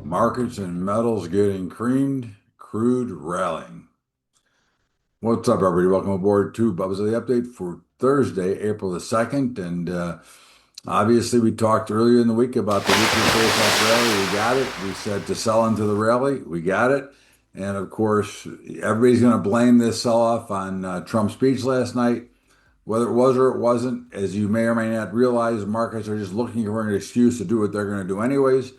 Markets and metals getting creamed, crude rallying. What's up, everybody? Welcome aboard to Bubba's Daily Update for Thursday, April the 2nd. And obviously, we talked earlier in the week about the weekly face-off rally. We got it. We said to sell into the rally. We got it. And of course, everybody's going to blame this sell-off on Trump's speech last night. Whether it was or it wasn't, as you may or may not realize, markets are just looking for an excuse to do what they're going to do anyways,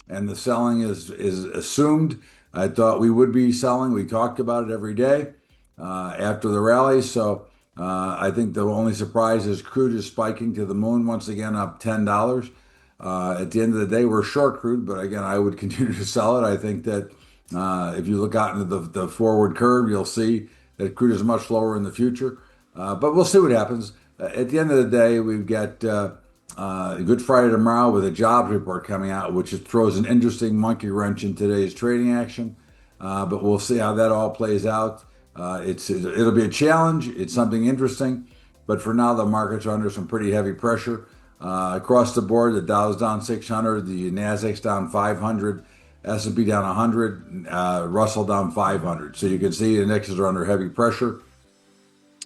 and the selling is assumed. I thought we would be selling. We talked about it every day after the rally. So I think the only surprise is crude is spiking to the moon once again, up $10. At the end of the day, we're short crude, but again, I would continue to sell it. I think that if you look out into the forward curve, you'll see that crude is much lower in the future. But we'll see what happens. At the end of the day, we've got Good Friday tomorrow with a jobs report coming out, which throws an interesting monkey wrench in today's trading action. But we'll see how that all plays out. It'll be a challenge. It's something interesting. But for now, the markets are under some pretty heavy pressure. Across the board, the Dow's down 600, the Nasdaq's down 500, S&P down 100, Russell down 500. So you can see the indexes are under heavy pressure.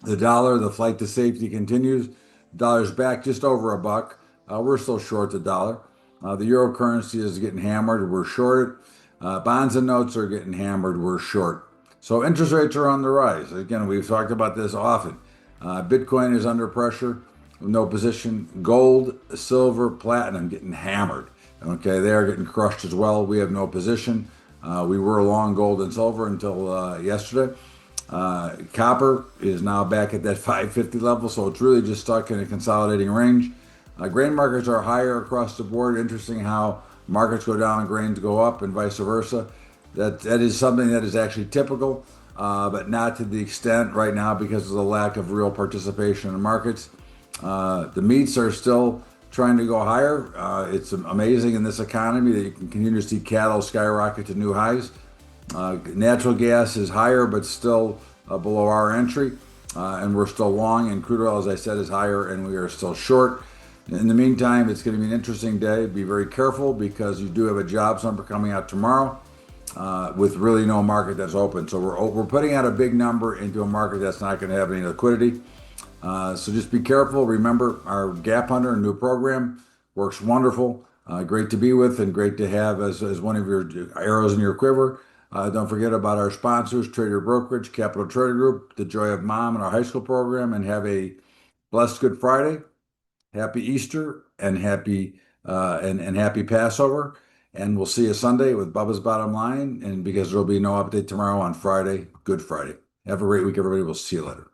The dollar, the flight to safety continues. Dollar's back just over a buck. We're still short the dollar. The euro currency is getting hammered. We're short it. Bonds and notes are getting hammered. We're short. So interest rates are on the rise. Again, we've talked about this often. Bitcoin is under pressure. No position. Gold, silver, platinum getting hammered. Okay, they are getting crushed as well. We have no position. We were long gold and silver until yesterday. Copper is now back at that 550 level, so it's really just stuck in a consolidating range. Grain markets are higher across the board. Interesting how markets go down and grains go up and vice versa. That is something that is actually typical, but not to the extent right now because of the lack of real participation in markets. The meats are still trying to go higher. It's amazing in this economy that you can continue to see cattle skyrocket to new highs. Natural gas is higher, but still below our entry, and we're still long. And crude oil, as I said, is higher, and we are still short. In the meantime, it's going to be an interesting day. Be very careful because you do have a jobs number coming out tomorrow with really no market that's open. So we're putting out a big number into a market that's not going to have any liquidity. So just be careful. Remember, our Gap Hunter new program works wonderful. Great to be with and great to have as one of your arrows in your quiver. Don't forget about our sponsors, Trader Brokerage, Capital Trader Group, The Joy of Mom, and our high school program. And have a blessed Good Friday, happy Easter, and happy Passover. And we'll see you Sunday with Bubba's Bottom Line. And because there'll be no update tomorrow on Friday, Good Friday. Have a great week, everybody. We'll see you later.